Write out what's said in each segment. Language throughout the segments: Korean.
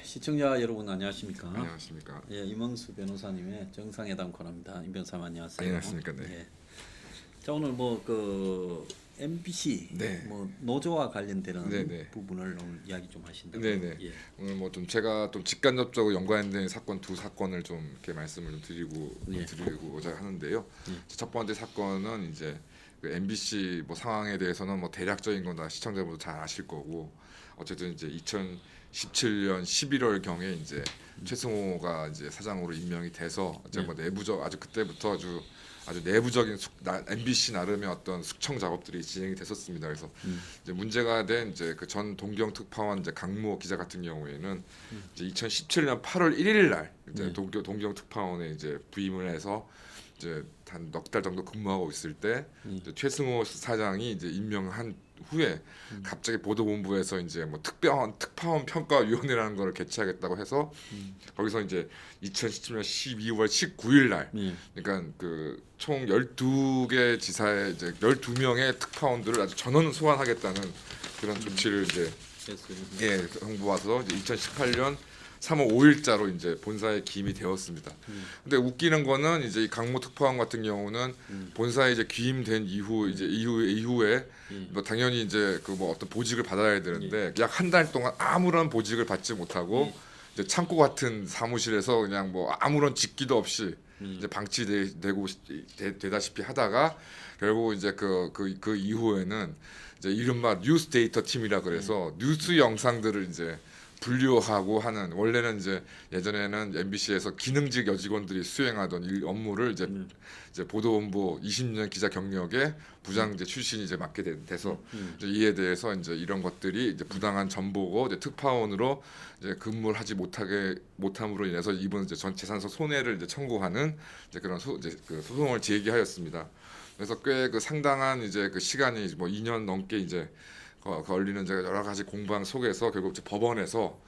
시청자 여러분 안녕하십니까? 안녕하십니까? 예, 이명수 변호사님의 정상회담 코너입니다. 임 변호사님 안녕하세요. 안녕하십니까? 네. 예. 자 오늘 뭐 그 MBC 네. 뭐 노조와 관련되는 네. 부분을 오늘 이야기 좀 하신다고. 네네. 예. 오늘 뭐 좀 제가 좀 직간접적으로 연관된 사건 두 사건을 좀 이렇게 말씀을 좀 예. 드리고자 하는데요. 예. 첫 번째 사건은 이제 그 MBC 뭐 상황에 대해서는 뭐 대략적인 건 다 시청자분도 잘 아실 거고, 어쨌든 이제 2017년 11월 경에 이제 최승호가 이제 사장으로 임명이 돼서 이제 뭐 내부적 아주 그때부터 아주 내부적인 MBC 나름의 어떤 숙청 작업들이 진행이 됐었습니다. 그래서 이제 문제가 된 이제 그 전 동경 특파원 이제 강무호 기자 같은 경우에는 이제 2017년 8월 1일 날 이제 동경 특파원에 이제 부임을 해서 이제 한 넉 달 정도 근무하고 있을 때 이제 최승호 사장이 이제 임명한 후에 갑자기 보도본부에서 이제 뭐 특파원 평가위원회라는 걸 개최하겠다고 해서 거기서 이제 2017년 12월 19일 날 그러니까 그 총 12개 지사의 이제 12명의 특파원들을 아주 전원 소환하겠다는 그런 조치를 이제 홍보와서 이제 2018년 3월 5일자로 이제 본사에 기임이 되었습니다. 근데 웃기는 거는 이제 이 강모 특파원 같은 경우는 본사에 이제 기임된 이후에 뭐 당연히 이제 그 뭐 어떤 보직을 받아야 되는데 약 한 달 동안 아무런 보직을 받지 못하고 이제 창고 같은 사무실에서 그냥 뭐 아무런 직기도 없이 이제 되다시피 하다가 결국 이제 그 이후에는 이제 이른바 뉴스 데이터 팀이라 그래서 뉴스 영상들을 이제 분류하고 하는, 원래는 이제 예전에는 MBC에서 기능직 여직원들이 수행하던 업무를 이제 보도본부 20년 기자 경력에 부장 이제 출신이 이제 맡게 돼서 이제 이에 대해서 이제 이런 것들이 이제 부당한 전보고 이제 특파원으로 이제 근무를 하지 못함으로 인해서 이번 이제 전 재산서 손해를 이제 청구하는 이제 그런 그 소송을 제기하였습니다. 그래서 꽤 그 상당한 이제 그 시간이 뭐 2년 넘게 이제 걸리는 이제 여러 가지 공방 속에서 결국 이제 법원에서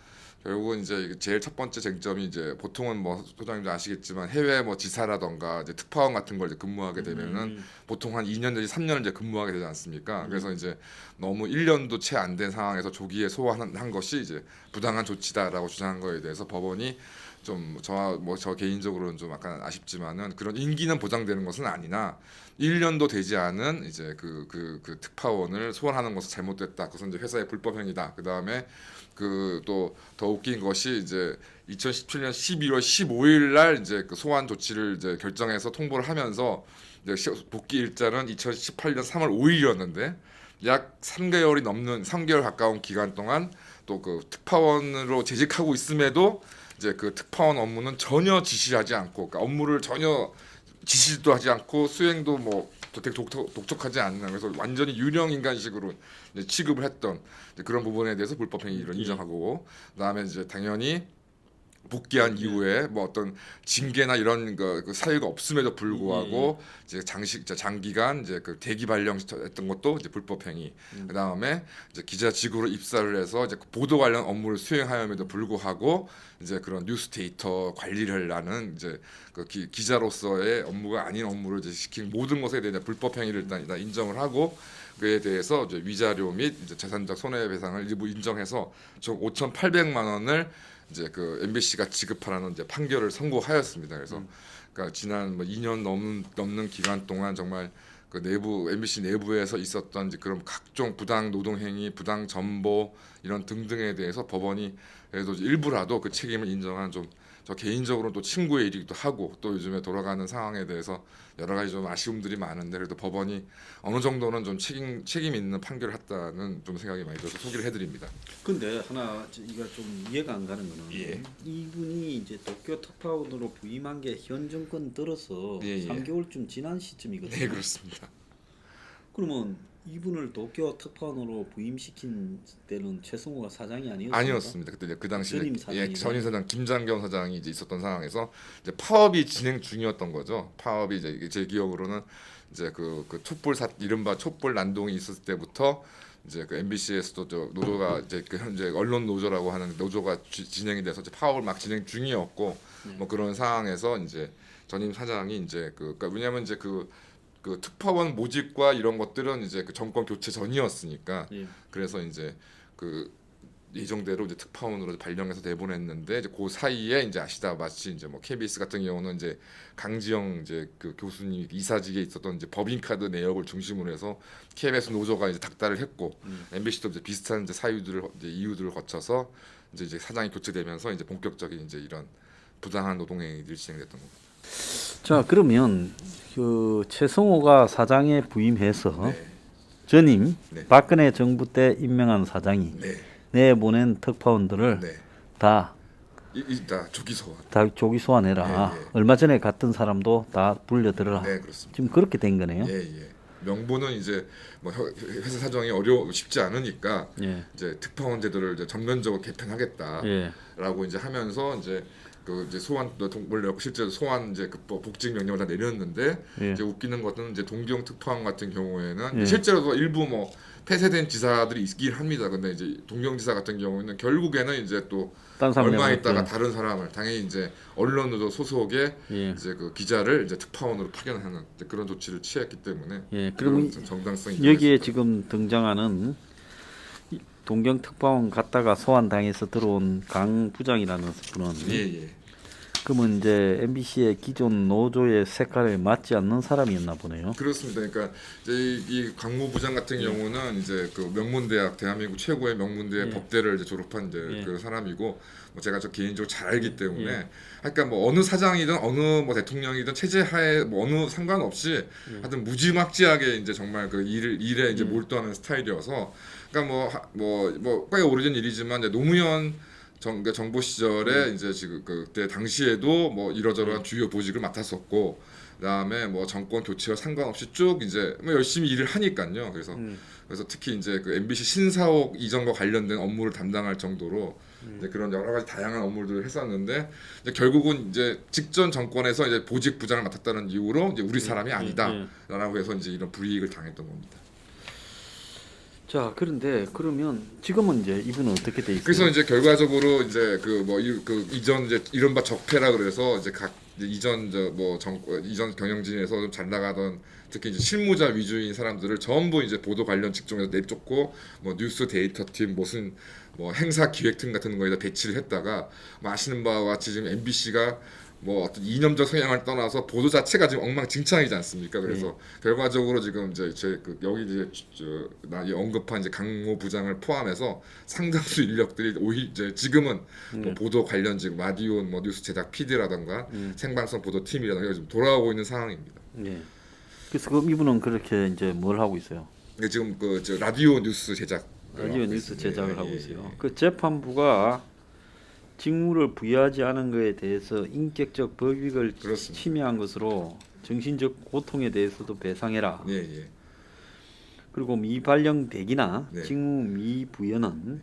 결국은 이제 제일 첫 번째 쟁점이 이제 보통은 뭐 소장님도 아시겠지만 해외 뭐 지사라던가 이제 특파원 같은 걸 이제 근무하게 되면은 보통 한 2년 내지 3년을 이제 근무하게 되지 않습니까? 그래서 이제 너무 1년도 채 안 된 상황에서 조기에 소환한 것이 이제 부당한 조치다라고 주장한 거에 대해서 법원이 좀 저 개인적으로는 좀 약간 아쉽지만은 그런 임기는 보장되는 것은 아니나 1년도 되지 않은 이제 그 특파원을 소환하는 것은 잘못됐다. 그것은 이제 회사의 불법 행위다. 그다음에 그 또 더 웃긴 것이 이제 2017년 11월 15일 날 이제 그 소환 조치를 이제 결정해서 통보를 하면서 이제 복귀 일자는 2018년 3월 5일이었는데 약 3개월 가까운 기간 동안 또 그 특파원으로 재직하고 있음에도 이제 그 특파원 업무는 전혀 지시하지 않고, 그러니까 업무를 전혀 지시도 하지 않고 수행도 뭐 되게 독촉하지 않는, 그래서 완전히 유령 인간식으로 이제 취급을 했던 이제 그런 부분에 대해서 불법 행위를 인정하고, 그다음에 이제 당연히 복귀한 이후에 뭐 어떤 징계나 이런 그 사유가 없음에도 불구하고 이제 장기간 이제 그 대기 발령했던 것도 이제 불법 행위. 그다음에 이제 기자직으로 입사를 해서 이제 보도 관련 업무를 수행하였음에도 불구하고 이제 그런 뉴스 데이터 관리를 하는 이제 그 기자로서의 업무가 아닌 업무를 이제 시킨 모든 것에 대한 불법 행위를 일단 인정을 하고, 그에 대해서 이제 위자료 및 이제 재산적 손해배상을 일부 인정해서 총 5,800만 원을 이제 그 MBC가 지급하라는 이제 판결을 선고하였습니다. 그래서 그러니까 지난 뭐 2년 넘는 기간 동안 정말 그 MBC 내부에서 있었던 이제 그런 각종 부당 노동 행위, 부당 전보 이런 등등에 대해서 법원이 그래도 일부라도 그 책임을 인정한, 좀 저 개인적으로 또 친구의 일이기도 하고 또 요즘에 돌아가는 상황에 대해서 여러 가지 좀 아쉬움들이 많은데 그래도 법원이 어느 정도는 좀 책임 있는 판결을 했다는 좀 생각이 많이 들어서 소개를 해드립니다. 근데 하나 이거 좀 이해가 안 가는 거는 이분이 이제 도쿄 특파원으로 부임한 게 현 정권 들어서 3개월쯤 지난 시점이거든요. 네, 그렇습니다. 그러면 이분을 도쿄 특파원으로 부임시킨 때는 최성호가 사장이 아니었습니까? 아니었습니다. 그때 이제 그 당시에 전임 사장이네. 전임 사장 김장경 사장이 이제 있었던 상황에서 이제 파업이 진행 중이었던 거죠. 파업이 이제 제 기억으로는 이제 그 촛불 이른바 촛불 난동이 있었을 때부터 이제 그 MBC에서도 저 노조가 이제 그 현재 언론 노조라고 하는 노조가 진행이 돼서 이제 파업을 막 진행 중이었고 뭐 그런 상황에서 이제 전임 사장이 이제 그러니까 왜냐하면 이제 그 특파원 모집과 이런 것들은 이제 그 정권 교체 전이었으니까 예. 그래서 이제 그 예정대로 이제 특파원으로 발령해서 내보냈는데 이제 그 사이에 이제 아시다마치 이제 뭐 KBS 같은 경우는 이제 강지영 이제 그 교수님 이사직에 있었던 이제 법인카드 내역을 중심으로 해서 KBS 노조가 이제 닥달을 했고 MBC도 이제 비슷한 이제 사유들을 이제 이유들을 거쳐서 이제 사장이 교체되면서 이제 본격적인 이제 이런 부당한 노동행위들이 진행됐던 겁니다. 자, 그러면 그 최성호가 사장에 부임해서 네. 전임 네. 박근혜 정부 때 임명한 사장이 네. 내보낸 특파원들을 네. 다 일단 조기 소환. 조기 소환해라. 예, 예. 얼마 전에 갔던 사람도 다 불려들어라. 네, 그렇습니다. 지금 그렇게 된 거네요. 예, 예. 명분은 이제 뭐 회사 사정이 쉽지 않으니까 예. 이제 특파원 제도를 이제 전면적으로 개편하겠다라고 예. 이제 하면서 이제 그 이제 소환 원래 실제 소환 이제 그 복직 명령을 다 내렸는데 예. 이제 웃기는 것은 이제 동경 특파원 같은 경우에는 예. 실제로도 일부 뭐 폐쇄된 지사들이 있긴 합니다. 근데 이제 동경지사 같은 경우에는 결국에는 이제 또 딴 사람 얼마 내보냈죠. 있다가 다른 사람을 당연히 이제 언론노조 소속의 예. 이제 그 기자를 이제 특파원으로 파견하는 그런 조치를 취했기 때문에 예. 그럼 그런 정당성이 여기에 있습니다. 지금 등장하는 동경 특파원 갔다가 소환당해서 들어온 강 부장이라는 분은 예. 그러면 이제 MBC의 기존 노조의 색깔에 맞지 않는 사람이었나 보네요. 그렇습니다. 그러니까 이제 이 강모 부장 같은 경우는 이제 그 명문대학 대한민국 최고의 명문대 예. 법대를 이제 졸업한 이제 예. 그 사람이고 뭐 제가 저 개인적으로 잘 알기 때문에 예. 그러니까 뭐 어느 사장이든 어느 뭐 대통령이든 체제하에 뭐 어느 상관없이 하여튼 무지막지하게 이제 정말 그 일에 이제 몰두하는 스타일이어서 그러니까 뭐 꽤 오래전 일이지만 이제 노무현 정부 시절에 이제 지금 그때 당시에도 뭐 이러저러한 주요 보직을 맡았었고 그다음에 뭐 정권 교체와 상관없이 쭉 이제 뭐 열심히 일을 하니까요. 그래서 특히 이제 그 MBC 신사옥 이전과 관련된 업무를 담당할 정도로 이제 그런 여러 가지 다양한 업무들을 했었는데 이제 결국은 이제 직전 정권에서 이제 보직 부장을 맡았다는 이유로 이제 우리 사람이 아니다라고 해서 이제 이런 불이익을 당했던 겁니다. 자, 그런데 그러면 지금은 이제 이분은 어떻게 돼 있어요? 그래서 이제 결과적으로 이제 그 이전 이제 이른바 적폐라 그래서 이제 각 이전 이전 경영진에서 좀 잘 나가던 특히 이제 실무자 위주인 사람들을 전부 이제 보도 관련 직종에서 내쫓고 뭐 뉴스 데이터 팀 무슨 뭐 행사 기획팀 같은 거에다 배치를 했다가 뭐 아시는 바와 같이 지금 MBC가 뭐 어떤 이념적 성향을 떠나서 보도 자체가 지금 엉망진창이지 않습니까? 그래서 결과적으로 지금 이제 여기 이제 나 언급한 이제 강모 부장을 포함해서 상당수 인력들이 오히려 이제 지금은 뭐 보도 관련직 라디오 뭐 뉴스 제작 PD라던가 생방송 보도 팀이라던가 지금 돌아오고 있는 상황입니다. 네. 그래서 그럼 이분은 그렇게 이제 뭘 하고 있어요? 지금 저 라디오 뉴스 제작 라디오 뉴스 제작을 하고 예. 있어요. 그 재판부가 직무를 부여하지 않은 것에 대해서 인격적 법익을 그렇습니다. 침해한 것으로 정신적 고통에 대해서도 배상해라. 예. 그리고 미발령 대기나 네. 직무 미부여는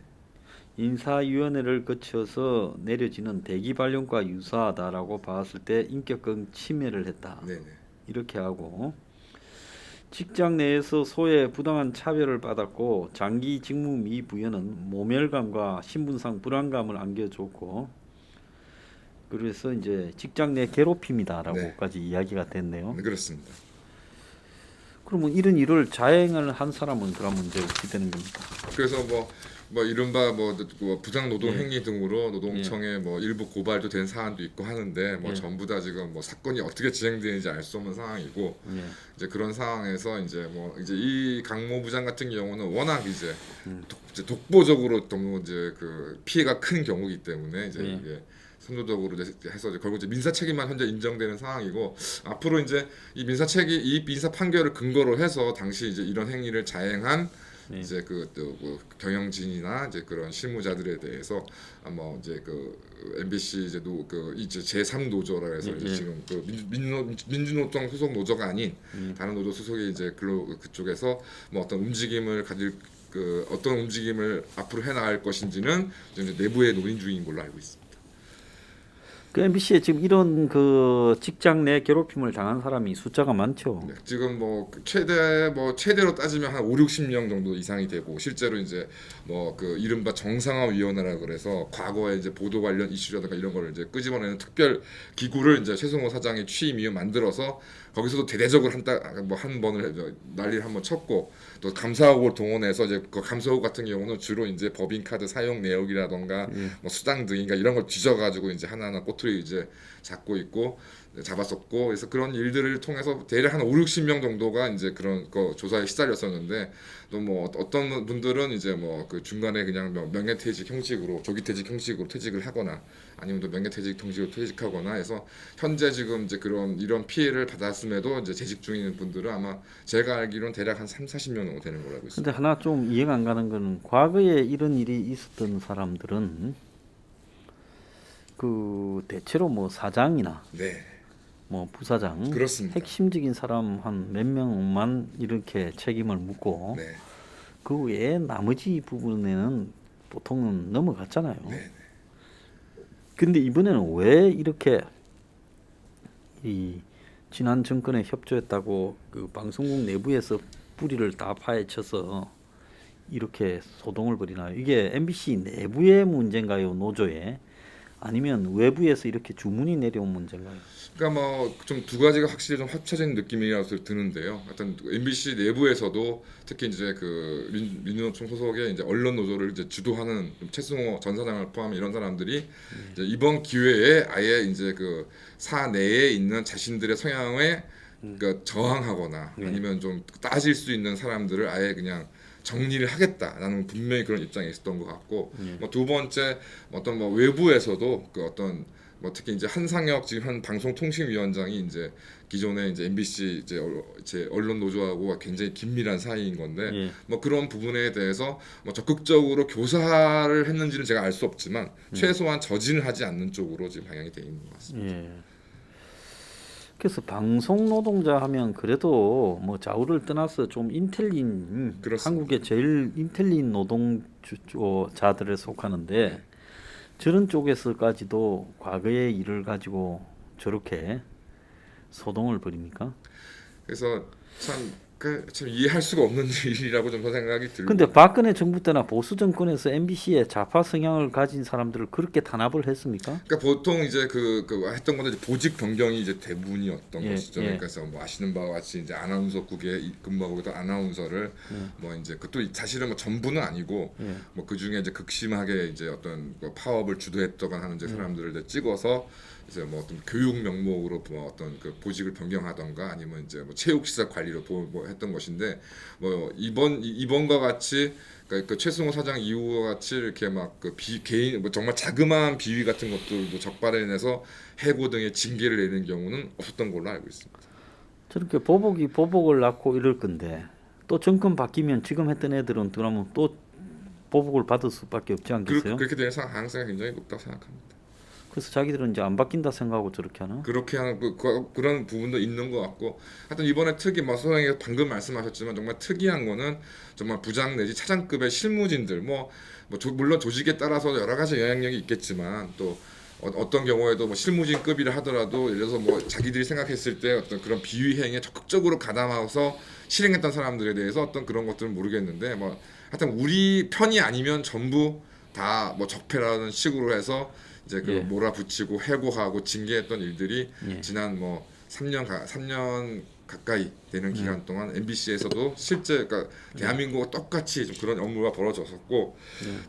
인사위원회를 거쳐서 내려지는 대기 발령과 유사하다라고 봤을 때 인격권 침해를 했다. 네네. 이렇게 하고 직장 내에서 소외 부당한 차별을 받았고 장기 직무 미부여는 모멸감과 신분상 불안감을 안겨줬고 그래서 이제 직장 내 괴롭힘이다라고까지 이야기가 됐네요. 네, 그렇습니다. 그러면 이런 일을 자행을 한 사람은 그러면 이제 어떻게 되는 겁니까? 그래서 뭐 이른바 뭐 부당 노동 예. 행위 등으로 노동청에 뭐 일부 고발도 된 사안도 있고 하는데 뭐 예. 전부 다 지금 뭐 사건이 어떻게 진행되는지 알 수 없는 상황이고 예. 이제 그런 상황에서 이제 이 강모 부장 같은 경우는 워낙 이제 독보적으로 너무 이제 그 피해가 큰 경우이기 때문에 이제 예. 이게 선도적으로 해서 결국 이제 민사 책임만 현재 인정되는 상황이고 앞으로 이제 이 민사 판결을 근거로 해서 당시 이제 이런 행위를 자행한 이제 그또 뭐 경영진이나 이제 그런 실무자들에 대해서 뭐 이제 그 MBC 이제 이제 제3 노조라 해서 이제 지금 그 민주노총 소속 노조가 아닌 다른 노조 소속의 이제 그쪽에서 뭐 어떤 움직임을 가질 그 어떤 움직임을 앞으로 해나갈 것인지는 이제 내부에 논의 중인 걸로 알고 있습니다. 그 MBC에 지금 이런 그 직장 내 괴롭힘을 당한 사람이 숫자가 많죠. 네, 지금 뭐 최대로 따지면 한 5, 60명 정도 이상이 되고 실제로 이제 뭐 그 이른바 정상화 위원회라 그래서 과거에 이제 보도 관련 이슈라든가 이런 거를 이제 끄집어내는 특별 기구를 이제 최승호 사장이 취임 이후 만들어서 거기서도 대대적으로 한 번을 난리를 한번 쳤고 또 감사국을 동원해서 이제 그 감사국 같은 경우는 주로 이제 법인카드 사용 내역이라던가 뭐 수당 등인가 이런 걸 뒤져가지고 이제 하나하나 꼬투리 이제 잡고 있고 잡았었고 그래서 그런 일들을 통해서 대략 한 5, 60명 정도가 이제 그런 거 조사에 시달렸었는데 또 뭐 어떤 분들은 이제 뭐 그 중간에 그냥 명예퇴직 형식으로 조기퇴직 형식으로 퇴직을 하거나 아니면 또 명예퇴직 형식으로 퇴직하거나 해서 현재 지금 이제 이런 피해를 받았음에도 이제 재직 중인 분들은 아마 제가 알기로는 대략 한 3, 40명 정도 되는 걸로 알고 있습니다. 근데 하나 좀 이해가 안 가는 거는 과거에 이런 일이 있었던 사람들은 그 대체로 뭐 사장이나 네. 뭐 부사장 그렇습니다. 핵심적인 사람 한 몇 명만 이렇게 책임을 묻고 네. 그 외에 나머지 부분에는 보통은 넘어갔잖아요. 네. 근데 이번에는 왜 이렇게 이 지난 정권에 협조했다고 그 방송국 내부에서 뿌리를 다 파헤쳐서 이렇게 소동을 벌이나요? 이게 MBC 내부의 문제인가요, 노조에? 아니면 외부에서 이렇게 주문이 내려온 문제인가요? 그러니까 뭐 좀 두 가지가 확실히 좀 합쳐진 느낌이라서 드는데요. 하여튼 MBC 내부에서도 특히 이제 그 민주노총 소속의 이제 언론 노조를 이제 주도하는 최승호 전 사장을 포함한 이런 사람들이 이제 이번 기회에 아예 이제 그 사내에 있는 자신들의 성향에 그러니까 저항하거나 아니면 좀 따질 수 있는 사람들을 아예 그냥 정리를 하겠다라는 분명히 그런 입장에 있었던 것 같고 뭐 두 번째 어떤 뭐 외부에서도 그 어떤 뭐 특히 이제 한상혁 지금 한 방송통신위원장이 이제 기존에 이제 MBC 이제 언론 노조하고 굉장히 긴밀한 사이인 건데 뭐 그런 부분에 대해서 뭐 적극적으로 교사를 했는지는 제가 알 수 없지만 최소한 저진을 하지 않는 쪽으로 지금 방향이 돼 있는 것 같습니다. 예. 그래서 방송 노동자 하면 그래도 뭐 좌우를 떠나서 좀 인텔리인 그렇습니다. 한국의 제일 인텔리인 노동자들에 속하는데 저런 쪽에서까지도 과거의 일을 가지고 저렇게 소동을 벌입니까? 그래서 참 이해할 수가 없는 일이라고 좀 생각이 들고. 근데 박근혜 정부 때나 보수 정권에서 MBC에 좌파 성향을 가진 사람들을 그렇게 탄압을 했습니까? 그러니까 보통 이제 그 했던 건데 보직 변경이 이제 대부분이었던 것이죠. 예. 그래서 뭐 아시는 바와 같이 이제 아나운서국에 근무하고 있던 아나운서를 뭐 이제 그또 사실은 뭐 전부는 아니고 뭐 그 중에 이제 극심하게 이제 어떤 뭐 파업을 주도했다거나 하는 이제 사람들을 이제 찍어서 이제 뭐 어떤 교육 명목으로 뭐 어떤 그 보직을 변경하던가 아니면 이제 뭐 체육시설 관리로 뭐 했던 것인데 뭐 이번과 같이 그 최승호 사장 이후와 같이 이렇게 막 그 개인 뭐 정말 자그마한 비위 같은 것들도 적발해내서 해고 등의 징계를 내는 경우는 없었던 걸로 알고 있습니다. 저렇게 보복을 낳고 이럴 건데 또 정권 바뀌면 지금 했던 애들은 그러면 또 보복을 받을 수밖에 없지 않겠어요? 그렇게 되는 가능성이 굉장히 높다고 생각합니다. 그래서 자기들은 이제 안 바뀐다 생각하고 저렇게 하나? 그렇게 하는 그런 부분도 있는 것 같고, 하여튼 이번에 뭐 소장님 방금 말씀하셨지만 정말 특이한 거는 정말 부장 내지 차장급의 실무진들 물론 조직에 따라서 여러 가지 영향력이 있겠지만 또 어떤 경우에도 뭐 실무진급이라 하더라도 예를 들어서 뭐 자기들이 생각했을 때 어떤 그런 비위 행위에 적극적으로 가담하고서 실행했던 사람들에 대해서 어떤 그런 것들은 모르겠는데 뭐 하여튼 우리 편이 아니면 전부 다 뭐 적폐라는 식으로 해서 이제 그 몰아붙이고 해고하고 징계했던 일들이 지난 뭐 3년 가까이 되는 기간 동안 MBC에서도 실제 그러니까 대한민국과 똑같이 좀 그런 업무가 벌어졌었고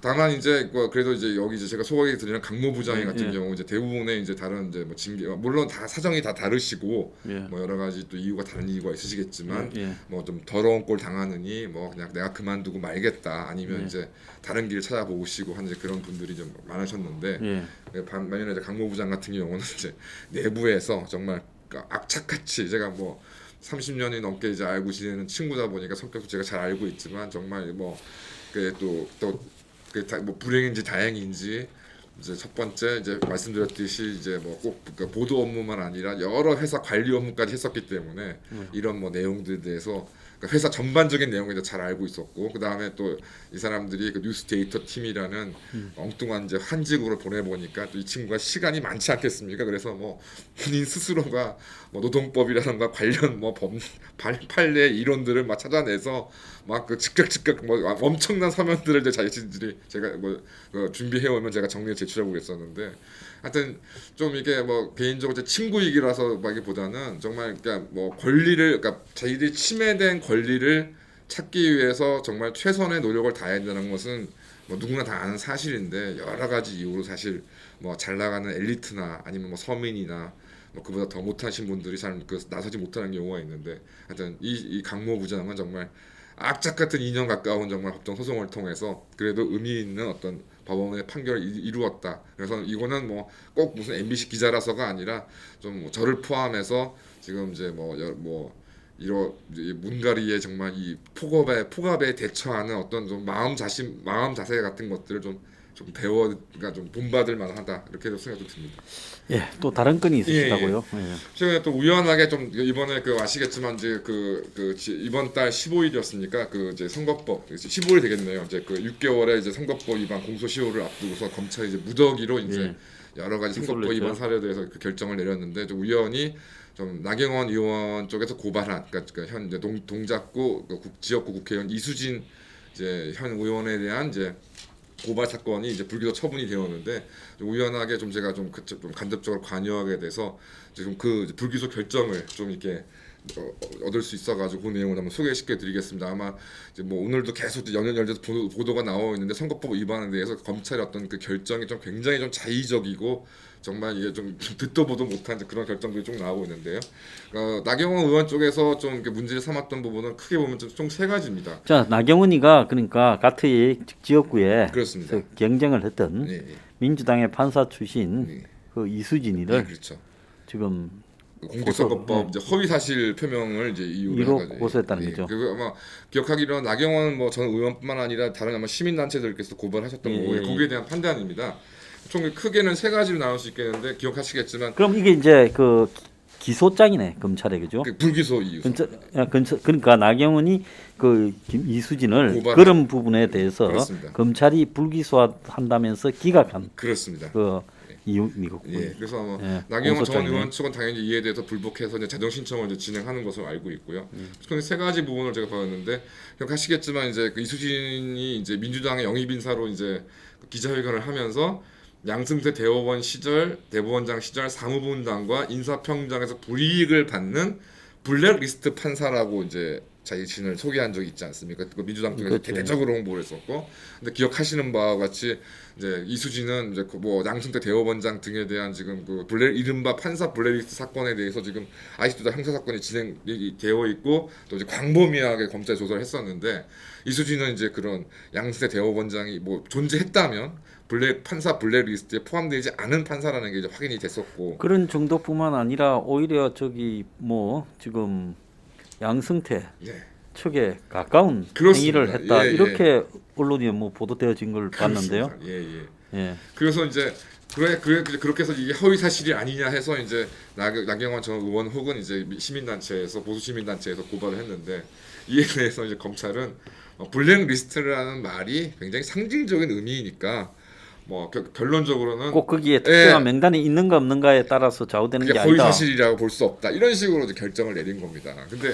다만 이제 그래도 이제 여기 이제 제가 소개해 드리는 강모부장님 같은 경우 이제 대부분의 이제 다른 이제 뭐 징계 물론 다 사정이 다 다르시고 뭐 여러 가지 또 이유가 다른 이유가 있으시겠지만 뭐 좀 더러운 꼴 당하느니 뭐 그냥 내가 그만두고 말겠다 아니면 이제 다른 길을 찾아보시고 한 이제 그런 분들이 좀 많으셨는데 반면에 이제 강모부장 같은 경우는 이제 내부에서 정말 악착같이 제가 뭐 30년이 넘게 이제 알고 지내는 친구다 보니까 성격도 제가 잘 알고 있지만 정말 뭐 그게 또뭐 불행인지 다행인지 이제 첫 번째 이제 말씀드렸듯이 이제 뭐 꼭 보도 업무만 아니라 여러 회사 관리 업무까지 했었기 때문에 이런 뭐 내용들에 대해서 그러니까 회사 전반적인 내용을 이제 잘 알고 있었고 그 다음에 또 이 사람들이 그 뉴스 데이터 팀이라는 엉뚱한 이제 한직으로 보내보니까 또 이 친구가 시간이 많지 않겠습니까? 그래서 뭐 본인 스스로가 뭐 노동법이라든가 관련 뭐 판례 이론들을 막 찾아내서 막 그 즉각 뭐 엄청난 서면들을 이제 자신들이 제가 뭐 준비해 오면 제가 정리해 제출하고 그랬었는데 하여튼 좀 이게 뭐 개인적으로 제 친구 얘기라서 하기보다는 정말 그러니까 뭐 권리를 그러니까 자기들이 침해된 권리를 찾기 위해서 정말 최선의 노력을 다해야 된다는 것은 뭐 누구나 다 아는 사실인데 여러 가지 이유로 사실 뭐 잘 나가는 엘리트나 아니면 뭐 서민이나 뭐 그보다 더 못하신 분들이 잘 나서지 못하는 경우가 있는데 하여튼 이 강모 부장은 정말 악착 같은 2년 가까운 정말 법정 소송을 통해서 그래도 의미 있는 어떤 법원의 판결을 이루었다. 그래서 이거는 뭐 꼭 무슨 MBC 기자라서가 아니라 좀뭐 저를 포함해서 지금 이제 이런 문가리의 정말 이 폭압에 대처하는 어떤 좀 마음 자세 같은 것들을 좀 그러니까 좀 본받을 만하다 이렇게 생각도 듭니다. 예, 또 다른 건이 있으시다고요? 예. 최근에 또 우연하게 좀 이번에 아시겠지만 이제 이번 달 15일이었습니까? 이제 선거법 15일 되겠네요. 이제 6개월에 이제 선거법 위반 공소시효를 앞두고서 검찰이 이제 무더기로 이제 여러 가지 선거법 위반 사례에 대해서 결정을 내렸는데 좀 우연히 좀 나경원 의원 쪽에서 고발한 그러니까 현 이제 동작구 지역구 국회의원 이수진 이제 현 의원에 대한 이제 고발 사건이 이제 불기소 처분이 되었는데 좀 우연하게 좀 제가 좀 간접적으로 관여하게 돼서 지금 불기소 결정을 좀 이렇게 얻을 수 있어가지고 그 내용을 한번 소개시켜드리겠습니다. 아마 이제 뭐 오늘도 계속 연연열돼서 보도가 나오고 있는데 선거법 위반에 대해서 검찰의 어떤 그 결정이 좀 굉장히 좀 자의적이고 정말 이게 좀 듣도 보도 못한 그런 결정들이 좀 나오고 있는데요. 나경원 의원 쪽에서 좀 이렇게 문제를 삼았던 부분은 크게 보면 총 세 가지입니다. 자, 나경원이가 그러니까 같은 지역구에 그렇습니다. 경쟁을 했던 민주당의 판사 출신 네. 그 이수진이를 그렇죠. 지금 공직선거법 이제 허위 사실 표명을 이제 이유로 고소했다는 거죠. 그리고 아마 기억하기로는 나경원 뭐 전 의원뿐만 아니라 다른 아마 시민단체들께서 고발하셨던 거고요. 거기에 대한 판단입니다. 총 크게는 세 가지로 나올 수 있겠는데 기억하시겠지만 그럼 이게 이제 그 기소장이네 검찰에 그죠? 불기소 이유. 그러니까 나경원이 이수진을 고발한. 그런 부분에 대해서 그렇습니다. 검찰이 불기소한다면서 기각한 그렇습니다. 이유이거든요. 예, 그래서 뭐 예, 나경원 전 공소장이네. 의원 측은 당연히 이에 대해서 불복해서 이제 재정 신청을 이제 진행하는 것으로 알고 있고요. 근데 세 가지 부분을 제가 봤는데 기억하시겠지만 이제 이수진이 이제 민주당의 영입 인사로 이제 기자회견을 하면서 양승태 대법원 시절 대법원장 시절 사무부장과 인사평장에서 불이익을 받는 블랙리스트 판사라고 이제 자신을 소개한 적이 있지 않습니까? 민주당 쪽에서 그렇죠. 대대적으로 홍보를 했었고, 근데 기억하시는 바와 같이 이제 이수진은 이제 뭐 양승태 대법원장 등에 대한 지금 이른바 판사 블랙리스트 사건에 대해서 지금 아직도 다 형사 사건이 진행이 되어 있고 또 이제 광범위하게 검찰 조사를 했었는데 이수진은 이제 그런 양승태 대법원장이 뭐 존재했다면 판사 블랙리스트에 포함되지 않은 판사라는 게 이제 확인이 됐었고 그런 정도뿐만 아니라 오히려 지금 양승태 네. 측에 가까운 그렇습니다. 행위를 했다 이렇게 예. 언론에 보도되어진 걸 봤는데요. 그렇습니다. 예. 예. 그래서 이제 그렇게 해서 이게 허위 사실이 아니냐 해서 이제 나경원 전 의원 혹은 이제 시민단체에서 보수 시민단체에서 고발을 했는데 이에 대해서 이제 검찰은 블랙리스트라는 말이 굉장히 상징적인 의미이니까 뭐 결론적으로는 꼭 거기에 특정한 명단이 있는가 없는가에 따라서 좌우되는 게 그게 허위 아니다. 사실이라고 볼 수 없다 이런 식으로 이제 결정을 내린 겁니다. 근데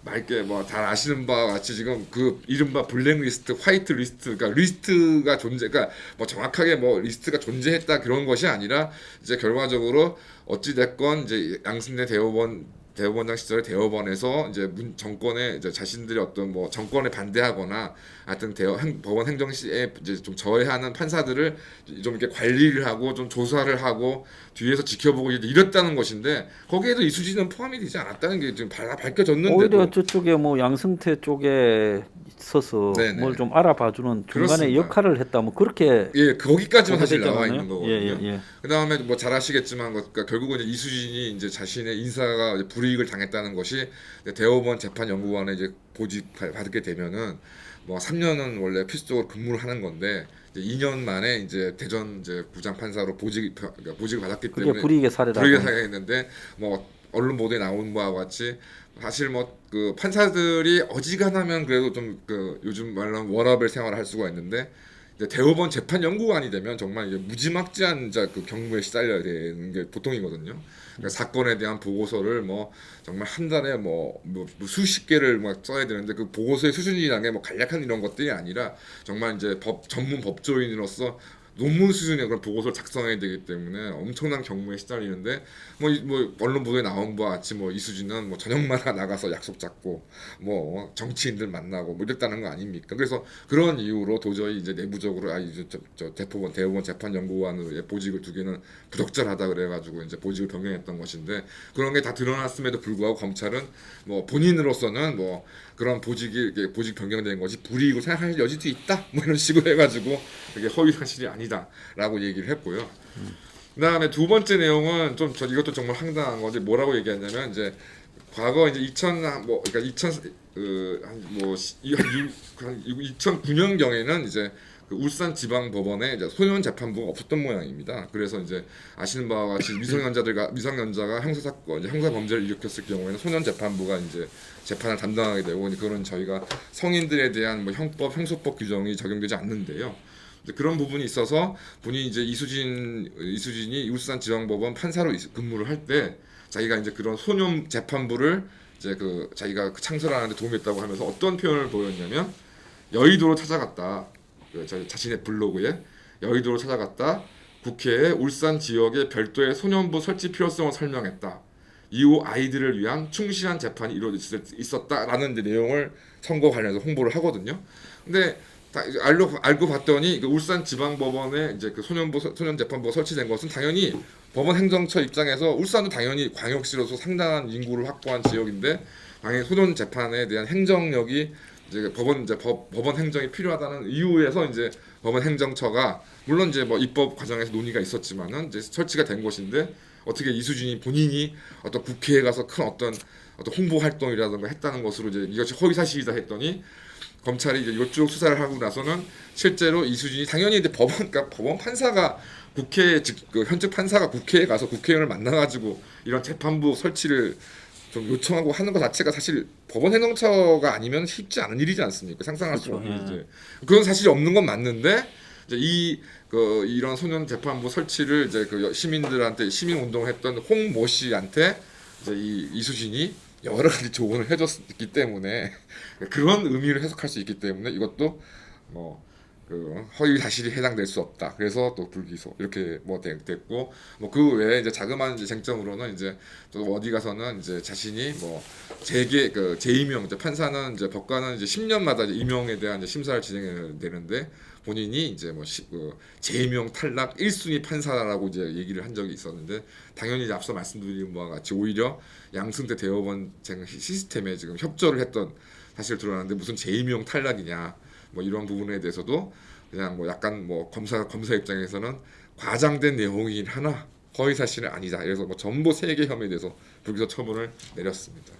맑게 뭐 잘 아시는 바와 같이 지금 이른바 블랙리스트, 화이트리스트, 그러니까 리스트가 그러니까 뭐 정확하게 뭐 리스트가 존재했다 그런 것이 아니라 이제 결과적으로 어찌 됐건 이제 양승태 대법원장 시절에 대법원에서 이제 정권에 이제 자신들이 어떤 뭐 정권에 반대하거나 하여튼 법원 행정 시에 이제 좀 저해하는 판사들을 좀 이렇게 관리를 하고 좀 조사를 하고 뒤에서 지켜보고 이랬다는 것인데 거기에도 이수진은 포함이 되지 않았다는 게 지금 밝혀졌는데도 오히려 저쪽에 뭐 양승태 쪽에 있어서 네네. 뭘 좀 알아봐주는 중간에 그렇습니다. 역할을 했다 뭐 그렇게 거기까지만 사실 나와 보도되잖아요. 있는 거거든요. 예. 그다음에 뭐 잘 아시겠지만 그러니까 결국은 이제 이수진이 이제 자신의 인사가 불이익을 당했다는 것이 대법원 재판연구원에 이제 보직 받게 되면은 뭐 3년은 원래 필수적으로 근무를 하는 건데 이제 2년 만에 이제 대전 이제 부장 판사로 그러니까 보직을 받았기 그게 때문에 불이익의 사례라고. 불이익의 사례가 있는데 뭐 언론 보도에 나온 바와 같이 사실 뭐 그 판사들이 어지간하면 그래도 좀 그 요즘 말로 워라밸 생활을 할 수가 있는데 이제 대법원 재판연구관이 되면 정말 이게 무지막지한 그 경무에 시달려야 되는 게 보통이거든요. 그러니까 사건에 대한 보고서를 뭐 정말 한 달에 뭐 수십 개를 막 써야 되는데 그 보고서의 수준이라는 게 뭐 간략한 이런 것들이 아니라 정말 이제 전문 법조인으로서 논문 수준의 그런 보고서를 작성해야 되기 때문에 엄청난 경무에 시달리는데 뭐 언론 보도에 나온 바와 같이 뭐 이수진은 뭐 저녁마다 나가서 약속 잡고 뭐 정치인들 만나고 뭐 이랬다는 거 아닙니까? 그래서 그런 이유로 도저히 이제 내부적으로 이제 저 대법원 재판연구관으로의 보직을 두기는 부적절하다 그래가지고 이제 보직을 변경했던 것인데 그런 게 다 드러났음에도 불구하고 검찰은 뭐 본인으로서는 뭐 그런 보직 변경된 것이 불이익을 생각할 여지도 있다 뭐 이런 식으로 해가지고 그게 허위 사실이 아니다라고 얘기를 했고요. 그다음에 두 번째 내용은 좀 이것도 정말 황당한 거지 뭐라고 얘기했냐면 이제 과거 이제 2009년 경에는 이제 그 울산 지방법원에 이제 소년 재판부가 없었던 모양입니다. 그래서 이제 아시는 바와 같이 미성년자가 형사 사건, 이제 형사 범죄를 일으켰을 경우에는 소년 재판부가 이제 재판을 담당하게 되고 그런 저희가 성인들에 대한 뭐 형소법 규정이 적용되지 않는데요. 그런 부분이 있어서 본인이 이제 이수진이 울산 지방법원 판사로 근무를 할 때 자기가 이제 그런 소년 재판부를 이제 그 자기가 창설하는데 도움했다고 하면서 어떤 표현을 보였냐면 여의도로 찾아갔다. 자신의 블로그에 여의도로 찾아갔다. 국회에 울산 지역에 별도의 소년부 설치 필요성을 설명했다. 이후 아이들을 위한 충실한 재판이 이루어질 있었다라는 이제 내용을 선거 관련해서 홍보를 하거든요. 근데 알고 봤더니 그 울산 지방법원에 이제 그 소년 재판부가 설치된 것은 당연히 법원 행정처 입장에서 울산은 당연히 광역시로서 상당한 인구를 확보한 지역인데 당연히 소년 재판에 대한 행정력이 이제 법원 행정이 필요하다는 이유에서 이제 법원 행정처가 물론 이제 뭐 입법 과정에서 논의가 있었지만은 이제 설치가 된 것인데 어떻게 이수진이 본인이 어떤 국회에 가서 큰 어떤 홍보 활동이라든가 했다는 것으로 이제 이것이 허위 사실이다 했더니 검찰이 이제 이쪽 수사를 하고 나서는 실제로 이수진이 당연히 이제 법원 판사가 현직 판사가 국회에 가서 국회의원을 만나가지고 이런 재판부 설치를 좀 요청하고 하는 것 자체가 사실 법원 행정처가 아니면 쉽지 않은 일이지 않습니까? 상상할 수 없는 이제 그건 사실이 없는 건 맞는데 이제 이런 소년 재판부 설치를 이제 그 시민들한테 시민 운동을 했던 홍모 씨한테 이제 이수진이 여러 가지 조언을 해줬기 때문에 그런 의미를 해석할 수 있기 때문에 이것도 그 허위 사실이 해당될 수 없다. 그래서 또 불기소 이렇게 됐고 그 외에 이제 자그마한 이제 쟁점으로는 이제 또 어디 가서는 이제 자신이 재임용 이제 판사는 이제 법관은 이제 10년마다 이제 임용에 대한 이제 심사를 진행해야 되는데 본인이 이제 재임용 탈락 1순위 판사라고 이제 얘기를 한 적이 있었는데 당연히 이제 앞서 말씀드린 바와 같이 오히려 양승태 대법원 시스템에 지금 협조를 했던 사실 드러났는데 무슨 재임용 탈락이냐 이런 부분에 대해서도 그냥 약간 검사 입장에서는 과장된 내용이긴 하나 허위 사실은 아니다. 그래서 전부 3개 혐의에 대해서 불기소 처분을 내렸습니다.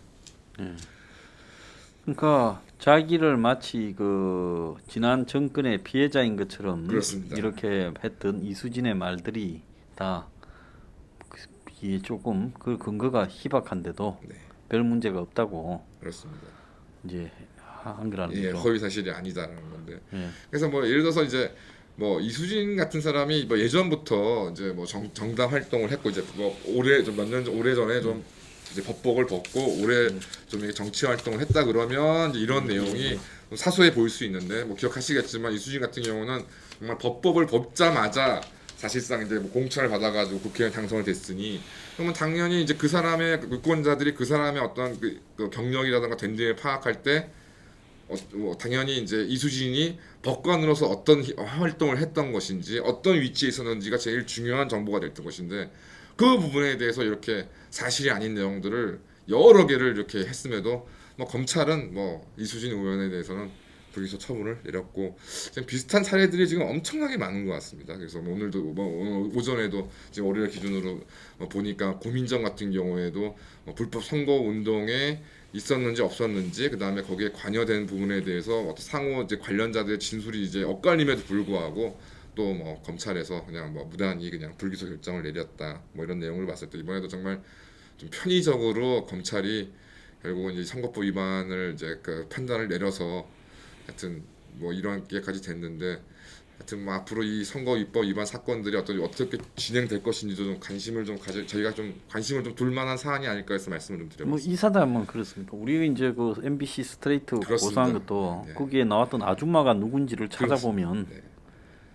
그러니까 자기를 마치 그 지난 정권의 피해자인 것처럼 그렇습니다. 이렇게 했던 이수진의 말들이 다 이게 조금 그 근거가 희박한데도 별 문제가 없다고 그렇습니다. 이제 한 거라는 거죠. 허위 사실이 아니다라는 건데. 그래서 예를 들어서 이제 이수진 같은 사람이 예전부터 이제 정당 활동을 했고 이제 오래전에 좀 이제 법복을 벗고 오래 좀 정치 활동을 했다 그러면 이제 이런 내용이 사소해 보일 수 있는데 기억하시겠지만 이수진 같은 경우는 정말 법법을 벗자마자 사실상 이제 공천을 받아가지고 국회의원 당선이 됐으니 그러면 당연히 이제 그 사람의 유권자들이 그 사람의 어떤 그 경력이라든가 댄딩을 파악할 때 당연히 이제 이수진이 법관으로서 어떤 활동을 했던 것인지 어떤 위치에 있었는지가 제일 중요한 정보가 됐던 것인데 그 부분에 대해서 이렇게 사실이 아닌 내용들을 여러 개를 이렇게 했음에도 검찰은 이수진 의원에 대해서는 불기소 처분을 내렸고 지금 비슷한 사례들이 지금 엄청나게 많은 것 같습니다. 그래서 뭐 오늘도 뭐 오늘 오전에도 지금 월요일 기준으로 보니까 고민정 같은 경우에도 불법 선거 운동에 있었는지 없었는지 그 다음에 거기에 관여된 부분에 대해서 어떤 상호 이제 관련자들의 진술이 이제 엇갈림에도 불구하고 또 뭐 검찰에서 그냥 뭐 무단히 그냥 불기소 결정을 내렸다 뭐 이런 내용을 봤을 때 이번에도 정말 좀 편의적으로 검찰이 결국은 이제 선거법 위반을 이제 그 판단을 내려서 하여튼 뭐 이런 게까지 됐는데 하여튼 뭐 앞으로 이 선거입법 위반 사건들이 어떻게 진행될 것인지도 좀 관심을 좀 저희가 좀 관심을 좀 둘 만한 사안이 아닐까 해서 말씀을 좀 뭐 드려봤습니다. 이사담은 그렇습니까? 우리 이제 그 MBC 스트레이트 그렇습니다. 고소한 것도 네. 거기에 나왔던 아줌마가 누군지를 찾아보면 그렇습니다. 네.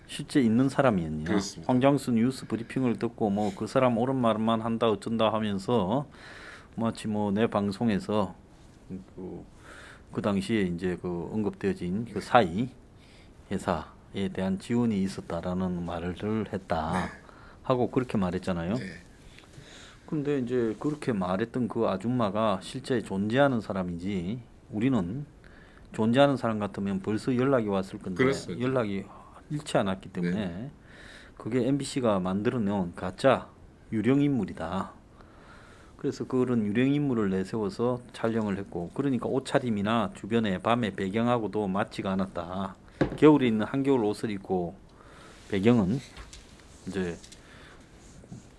실제 있는 사람이었냐. 그렇습니다. 황장수 뉴스 브리핑을 듣고 뭐 그 사람 옳은 말만 한다 어쩐다 하면서 마치 뭐 내 방송에서 그 당시에 이제 그 언급되어진 그 사이 회사에 대한 지원이 있었다라는 말을 했다 하고 그렇게 말했잖아요. 네. 근데 이제 그렇게 말했던 그 아줌마가 실제 존재하는 사람이지 우리는 존재하는 사람 같으면 벌써 연락이 왔을 건데 그렇습니다. 연락이 잃지 않았기 때문에 그게 MBC가 만들어내온 가짜 유령 인물이다. 그래서 그런 유령 인물을 내세워서 촬영을 했고 그러니까 옷차림이나 주변에 밤의 배경하고도 맞지가 않았다. 겨울에 있는 한겨울 옷을 입고 배경은 이제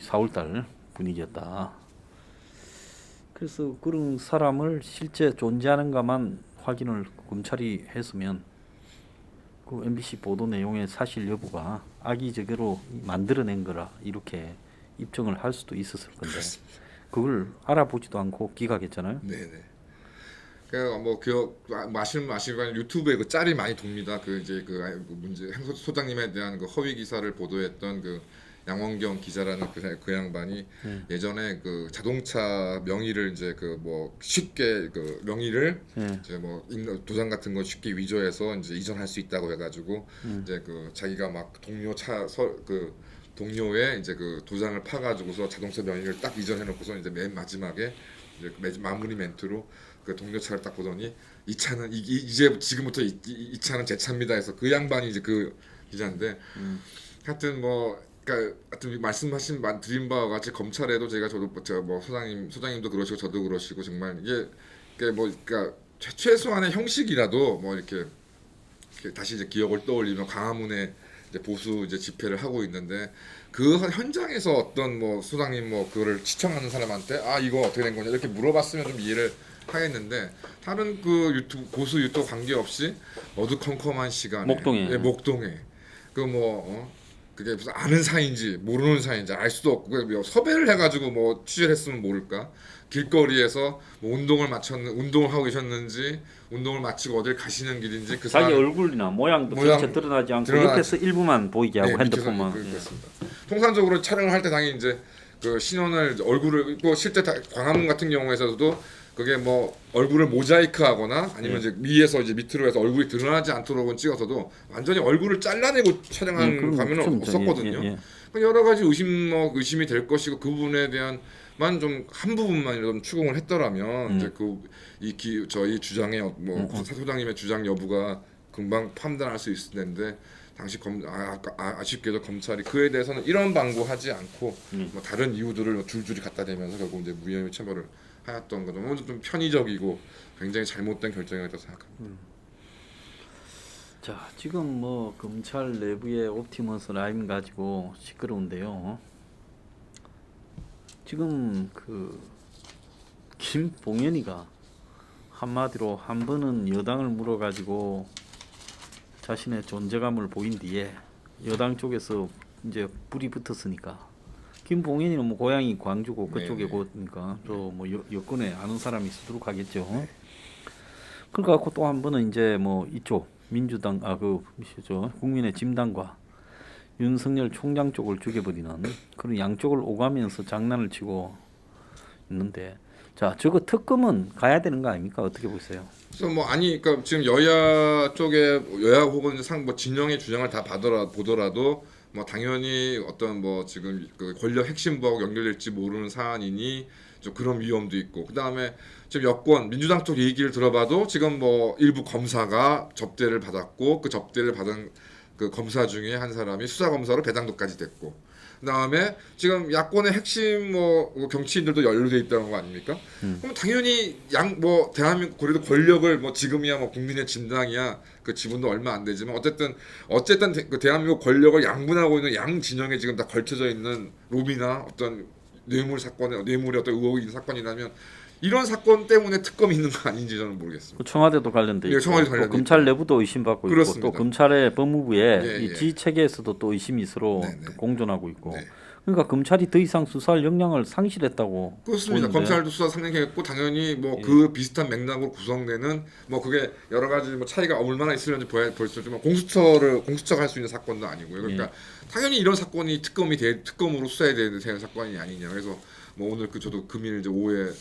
4월달 분위기였다. 그래서 그런 사람을 실제 존재하는가만 확인을 검찰이 했으면 그 MBC 보도 내용의 사실 여부가 악의적으로 만들어낸 거라 이렇게 입증을 할 수도 있었을 건데 그렇습니다. 그걸 알아보지도 않고 기각했잖아요. 네네. 그뭐 마시는 유튜브에 그 짤이 많이 돕니다. 그 이제 그 문제 소장님에 대한 그 허위 기사를 보도했던 그 양원경 기자라는 그 양반이 예전에 그 자동차 명의를 이제 그 뭐 쉽게 그 명의를 이제 뭐 도장 같은 거 쉽게 위조해서 이제 이전할 수 있다고 해가지고 이제 그 자기가 막 그 동료의 이제 그 도장을 파가지고서 자동차 명의를 딱 이전해놓고서 이제 맨 마지막에 이제 마무리 멘트로 그 동료 차를 딱 보더니 이 차는 이제 지금부터 이 차는 제 차입니다 해서 그 양반이 이제 그 기자인데 하여튼 뭐 그러니까 하여튼 말씀하신 드린 바와 같이 검찰에도 제가 뭐 소장님도 그러시고 저도 그러시고 정말 이게 뭐 그러니까 최소한의 형식이라도 뭐 이렇게 다시 이제 기억을 떠올리면 광화문에 이제 보수 이제 집회를 하고 있는데 그 현장에서 어떤 뭐 소장님 뭐 그거를 시청하는 사람한테 아 이거 어떻게 된 거냐 이렇게 물어봤으면 좀 이해를 하겠는데 다른 그 보수 유튜브 관계없이 어두컴컴한 시간에 목동에. 목동에 그게 무슨 아는 사이인지 모르는 사이인지 알 수도 없고 뭐 섭외를 해가지고 뭐 취재를 했으면 모를까 길거리에서 뭐 운동을 하고 계셨는지 운동을 마치고 어딜 가시는 길인지 그 자기 사람 얼굴이나 모양도 전체 드러나지 않고 옆에서 일부만 보이게 하고 핸드폰만. 그렇습니다. 통상적으로 촬영을 할 때 당연히 이제 그 신원을 얼굴을 또 실제 광화문 같은 경우에서도 그게 뭐 얼굴을 모자이크하거나 아니면 이제 위에서 이제 밑으로 해서 얼굴이 드러나지 않도록은 찍어서도 완전히 얼굴을 잘라내고 촬영하는 가면은 없었거든요. 여러 가지 의심이 될 것이고 그 부분에 대한만 좀 한 부분만 좀 추궁을 했더라면 이제 저희 주장의 뭐 사소장님의 주장 여부가 금방 판단할 수 있을 텐데 당시 아쉽게도 검찰이 그에 대해서는 이런 방구하지 않고 뭐 다른 이유들을 줄줄이 갖다 대면서 결국 이제 무혐의 처벌을 하였던 거죠. 오늘 좀 편의적이고 굉장히 잘못된 결정이었다고 생각합니다. 자, 지금 뭐 검찰 내부의 옵티머스 라임 가지고 시끄러운데요. 지금 그 김봉현이가 한마디로 한 번은 여당을 물어가지고 자신의 존재감을 보인 뒤에 여당 쪽에서 이제 불이 붙었으니까 김봉현이는 뭐 고향이 광주고 그쪽에 고니까 또 뭐 여권에 아는 사람이 있도록 하겠죠. 그래갖고 또 한 번은 이제 뭐 이쪽 민주당 국민의 진당과 윤석열 총장 쪽을 죽여버리는 그런 양쪽을 오가면서 장난을 치고 있는데 자 저거 특검은 가야 되는 거 아닙니까? 어떻게 보세요? 그래서 그러니까 지금 여야 쪽에 여야 혹은 뭐 진영의 주장을 다 보더라도 뭐 당연히 어떤 뭐 지금 그 권력 핵심부하고 연결될지 모르는 사안이니 좀 그런 위험도 있고, 그 다음에 지금 여권 민주당 쪽 얘기를 들어봐도 지금 뭐 일부 검사가 접대를 받았고 그 접대를 받은 그 검사 중에 한 사람이 수사 검사로 배당도까지 됐고, 그 다음에 지금 야권의 핵심 뭐 정치인들도 연루돼 있다는 거 아닙니까? 그럼 당연히 뭐 대한민국 그래도 권력을 뭐 지금이야 뭐 국민의 진당이야 그 지분도 얼마 안 되지만 어쨌든 그 대한민국 권력을 양분하고 있는 양 진영에 지금 다 걸쳐져 있는 로비나 어떤 뇌물의 어떤 의혹이 있는 사건이라면 이런 사건 때문에 특검이 있는 거 아닌지 저는 모르겠습니다. 청와대도 관련돼 있고, 예, 청와대 또 관련돼 검찰 내부도 의심받고 그렇습니다. 있고, 또 검찰의 법무부에 예, 이 예. 지휘 체계에서도 또 의심이 서로 네, 네. 또 공존하고 있고, 네. 그러니까 검찰이 더 이상 수사할 역량을 상실했다고 그렇습니다. 보는데, 검찰도 수사 상행했고 당연히 뭐 예. 그 비슷한 맥락으로 구성되는 뭐 그게 여러 가지 뭐 차이가 얼마나 있으려는지 볼 수 있지만 공수처가 할 수 있는 사건도 아니고요. 그러니까 당연히 이런 사건이 특검으로 수사해야 되는 사건이 아니냐. 그래서 뭐 오늘 저도 금일 이제 오후에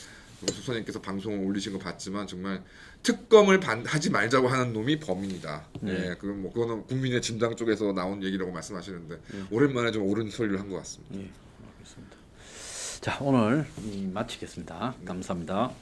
수사님께서 방송을 올리신 거 봤지만 정말 특검을 하지 말자고 하는 놈이 범인이다. 예, 그거는 국민의 진당 쪽에서 나온 얘기라고 말씀하시는데 오랜만에 좀 옳은 소리를 한 것 같습니다. 예, 알겠습니다. 자, 오늘 마치겠습니다. 감사합니다.